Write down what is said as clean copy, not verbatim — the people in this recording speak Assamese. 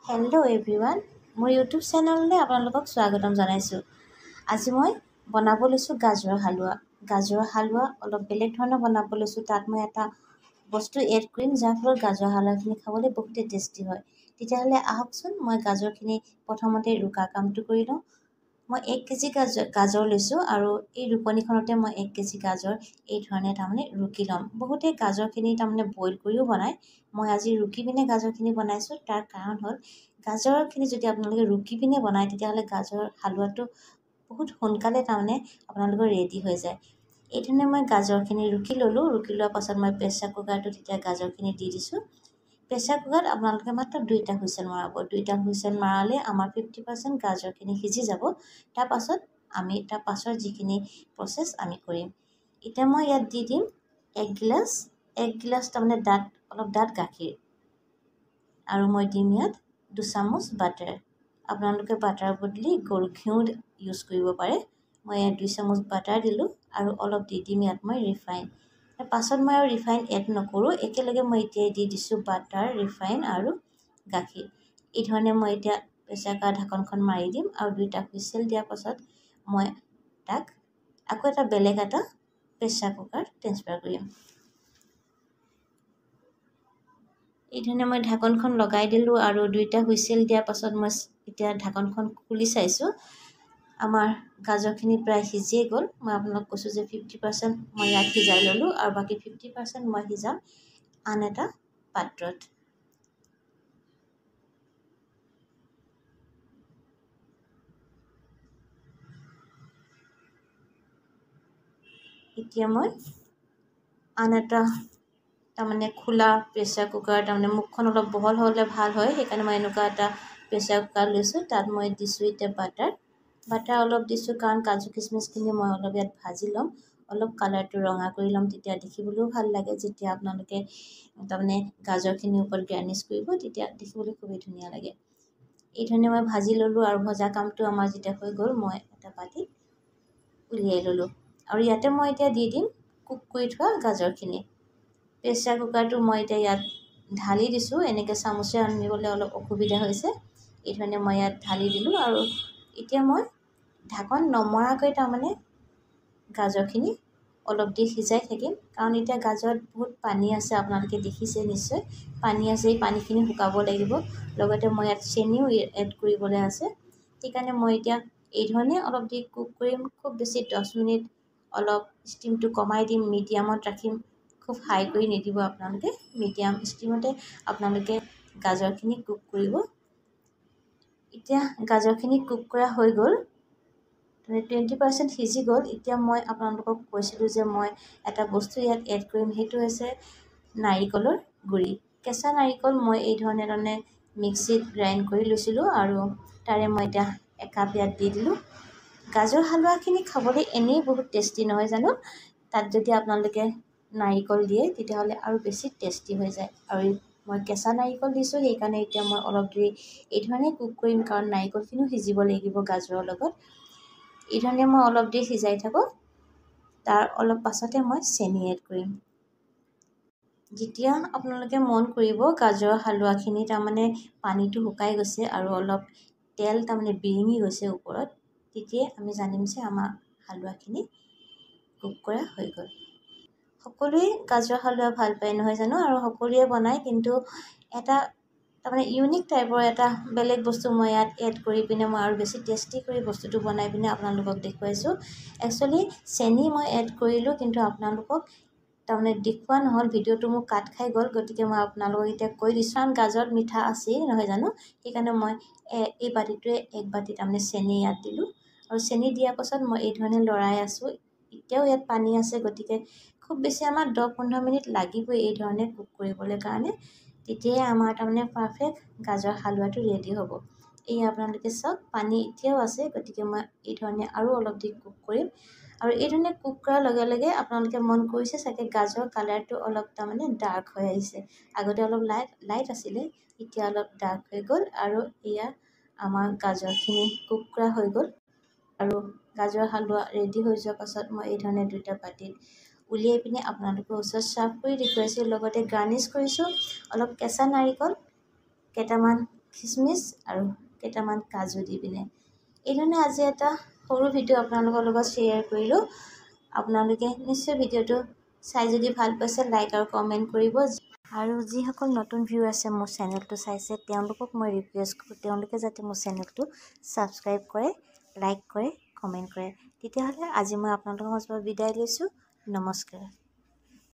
হেল্ল' এভৰিৱান, মোৰ ইউটিউব চেনেললৈ আপোনালোকক স্বাগতম জনাইছোঁ। আজি মই বনাব লৈছোঁ গাজৰৰ হালোৱা। গাজৰৰ হালোৱা অলপ বেলেগ ধৰণৰ বনাব লৈছোঁ। তাত মই এটা বস্তু এড কৰিম, যাৰ ফলত গাজৰৰ হালোৱাখিনি খাবলৈ বহুতেই টেষ্টি হয়। তেতিয়াহ'লে আহকচোন, মই গাজৰখিনি প্ৰথমতে ৰুকা কামটো কৰি লওঁ। মই 1 কেজি গাজৰ লৈছোঁ আৰু এই ৰুকনিখনতে মই 1 কেজি গাজৰ এই ধৰণে তাৰমানে ৰুকি ল'ম। বহুতে গাজৰখিনি তাৰমানে বইল কৰিও বনায়। মই আজি ৰুকি পিনে গাজৰখিনি বনাইছোঁ। তাৰ কাৰণ হ'ল গাজৰখিনি যদি আপোনালোকে ৰুকি পিনে বনায় তেতিয়াহ'লে গাজৰ হালোৱাটো বহুত সোনকালে তাৰমানে আপোনালোকৰ ৰেডি হৈ যায়। এই ধৰণে মই গাজৰখিনি ৰুকি ল'লোঁ। ৰুকি লোৱাৰ পাছত মই প্ৰেছাৰ কুকাৰটোত তেতিয়া গাজৰখিনি দি দিছোঁ। প্ৰেছাৰ কুকাৰত আপোনালোকে মাত্ৰ 2টা হুইচেল মৰাব। 2টা হুইচেল মৰালে আমাৰ 50% গাজৰখিনি সিজি যাব। তাৰ পাছৰ যিখিনি প্ৰচেছ আমি কৰিম। এতিয়া মই ইয়াত দি দিম 1 গিলাচ তাৰমানে অলপ ডাঠ গাখীৰ। আৰু মই দিম ইয়াত 2 চামুচ বাটাৰ। আপোনালোকে বাটাৰ বদলি গৰু ঘিউ ইউজ কৰিব পাৰে। মই ইয়াত 2 চামুচ বাটাৰ দিলোঁ আৰু অলপ দি দিম ইয়াত মই ৰিফাইন। পাছত মই আৰু ৰিফাইন এড নকৰোঁ। একেলগে মই এতিয়াই দি দিছোঁ বাটাৰ, ৰিফাইন আৰু গাখীৰ। এই ধৰণে মই এতিয়া প্ৰেছাৰ কুকাৰৰ ঢাকনখন মাৰি দিম আৰু 2টা হুইচেল দিয়াৰ পাছত মই তাক আকৌ বেলেগ এটা প্ৰেছাৰ কুকাৰ ট্ৰেন্সফাৰ কৰিম। এই ধৰণে মই ঢাকনখন লগাই দিলোঁ আৰু 2টা হুইচেল দিয়াৰ পাছত মই এতিয়া ঢাকনখন খুলি চাইছোঁ। আমাৰ গাজৰখিনি প্ৰায় সিজিয়ে গ'ল। মই আপোনালোকক কৈছোঁ যে 50% মই ইয়াত সিজাই ল'লোঁ আৰু বাকী 50% মই সিজাম আন এটা পাত্ৰত। এতিয়া মই আন এটা তাৰমানে খোলা প্ৰেছাৰ কুকাৰ, তাৰমানে মুখখন অলপ বহল হ'লে ভাল হয়, সেইকাৰণে মই এনেকুৱা এটা প্ৰেছাৰ কুকাৰ লৈছোঁ। তাত মই দিছোঁ এতিয়া বাটাৰ অলপ দিছোঁ, কাৰণ কাজু কিচমিচখিনি মই অলপ ইয়াত ভাজি ল'ম। অলপ কালাৰটো ৰঙা কৰি ল'ম, তেতিয়া দেখিবলৈও ভাল লাগে। যেতিয়া আপোনালোকে তাৰমানে গাজৰখিনিৰ ওপৰত গাৰ্নিছ কৰিব তেতিয়া দেখিবলৈ খুবেই ধুনীয়া লাগে। এই ধৰণে মই ভাজি ল'লোঁ আৰু ভজা কামটো আমাৰ যেতিয়া হৈ গ'ল, মই এটা বাটিত উলিয়াই ল'লোঁ। আৰু ইয়াতে মই এতিয়া দি দিম কুক কৰি থোৱা গাজৰখিনি। প্ৰেছাৰ কুকাৰটো মই এতিয়া ইয়াত ঢালি দিছোঁ। এনেকৈ চামুচে আনিবলৈ অলপ অসুবিধা হৈছে। এই ধৰণে মই ইয়াত ঢালি দিলোঁ আৰু এতিয়া মই ঢাকন নমৰাকৈ তাৰমানে গাজৰখিনি অলপ দেৰি সিজাই থাকিম, কাৰণ এতিয়া গাজৰত বহুত পানী আছে, আপোনালোকে দেখিছে নিশ্চয়। পানী আছে, এই পানীখিনি শুকাব লাগিব। লগতে মই ইয়াত চেনিও এড কৰিবলৈ আছে। সেইকাৰণে মই এতিয়া এই ধৰণে অলপ দেৰি কুক কৰিম। খুব বেছি 10 মিনিট অলপ ষ্টিমটো কমাই দিম, মিডিয়ামত ৰাখিম। খুব হাই কৰি নিদিব আপোনালোকে, মিডিয়াম ষ্টিমতে আপোনালোকে গাজৰখিনি কুক কৰিব। এতিয়া গাজৰখিনি কুক কৰা হৈ গ'ল, 20% সিজি গ'ল। এতিয়া মই আপোনালোকক কৈছিলোঁ যে মই এটা বস্তু ইয়াত এড কৰিম, সেইটো হৈছে নাৰিকলৰ গুড়ি। কেঁচা নাৰিকল মই এই ধৰণে তাৰমানে মিক্সিত গ্ৰাইণ্ড কৰি লৈছিলোঁ আৰু তাৰে মই এতিয়া একাপ ইয়াত দি দিলোঁ। গাজৰ হালোৱাখিনি খাবলৈ এনেই বহুত টেষ্টি নহয় জানো? তাত যদি আপোনালোকে নাৰিকল দিয়ে তেতিয়াহ'লে আৰু বেছি টেষ্টি হৈ যায়। আৰু মই কেঁচা নাৰিকল দিছোঁ, সেইকাৰণে এতিয়া মই অলপ দেৰি এই ধৰণে কুক কৰিম, কাৰণ নাৰিকলখিনিও সিজিব লাগিব গাজৰৰ লগত। এই ধৰণে মই অলপ দেৰি সিজাই থাকোঁ। তাৰ অলপ পাছতে মই চেনি এড কৰিম। যেতিয়া আপোনালোকে মন কৰিব গাজৰৰ হালোৱাখিনি তাৰমানে পানীটো শুকাই গৈছে আৰু অলপ তেল তাৰমানে বিৰিঙি গৈছে ওপৰত, তেতিয়াই আমি জানিম যে আমাৰ হালোৱাখিনি কুক কৰা হৈ গ'ল। সকলোৱে গাজৰ হালোৱা ভাল পায় নহয় জানো? আৰু সকলোৱে বনায়, কিন্তু এটা তাৰমানে ইউনিক টাইপৰ এটা বেলেগ বস্তু মই ইয়াত এড কৰি পিনে মই আৰু বেছি টেষ্টি কৰি বস্তুটো বনাই পিনে আপোনালোকক দেখুৱাইছোঁ। একচুৱেলি চেনি মই এড কৰিলোঁ, কিন্তু আপোনালোকক তাৰমানে দেখুওৱা নহ'ল, ভিডিঅ'টো মোৰ কাট খাই গ'ল। গতিকে মই আপোনালোকক এতিয়া কৈ দিছোঁ, কাৰণ গাজৰত মিঠা আছেই নহয় জানো? সেইকাৰণে মই এই বাতিটোৱে 1 বাতি তাৰমানে চেনি ইয়াত দিলোঁ। আৰু চেনি দিয়াৰ পাছত মই এই ধৰণে লৰাই আছোঁ। এতিয়াও ইয়াত পানী আছে, গতিকে খুব বেছি আমাৰ 10-15 মিনিট লাগিবই এই ধৰণে কুক কৰিবলৈ কাৰণে। তেতিয়াই আমাৰ তাৰমানে পাৰফেক্ট গাজৰ হালোৱাটো ৰেডি হ'ব। এই আপোনালোকে চাওক, পানী এতিয়াও আছে, গতিকে মই এই ধৰণে আৰু অলপ দেৰি কুক কৰিম। আৰু এই ধৰণে কুক কৰাৰ লগে লগে আপোনালোকে মন কৰিছে চাগে গাজৰ কালাৰটো অলপ তাৰমানে ডাৰ্ক হৈ আহিছে। আগতে অলপ লাইট আছিলে, এতিয়া অলপ ডাৰ্ক হৈ গ'ল। আৰু এয়া আমাৰ গাজৰখিনি কুক কৰা হৈ গ'ল। আৰু গাজৰ হালোৱা ৰেডি হৈ যোৱাৰ পাছত মই এই ধৰণে 2টা বাটিত উলিয়াই পিনে আপোনালোকৰ ওচৰত চাৰ্ভ কৰি দেখুৱাইছোঁ। লগতে গাৰ্নিছ কৰিছোঁ অলপ কেঁচা নাৰিকল, কেইটামান খিচমিচ আৰু কেইটামান কাজু দি পিনে এইধৰণে আজি এটা সৰু ভিডিঅ' আপোনালোকৰ লগত শ্বেয়াৰ কৰিলোঁ। আপোনালোকে নিশ্চয় ভিডিঅ'টো চাই যদি ভাল পাইছে লাইক আৰু কমেণ্ট কৰিব। আৰু যিসকল নতুন ভিউ আছে মোৰ চেনেলটো চাইছে তেওঁলোকক মই ৰিকুৱেষ্ট কৰোঁ তেওঁলোকে যাতে মোৰ চেনেলটো ছাবস্ক্ৰাইব কৰে, লাইক কৰে, কমেণ্ট কৰে। তেতিয়াহ'লে আজি মই আপোনালোকৰ মাজৰ পৰা বিদায় লৈছোঁ। নমস্কাৰ।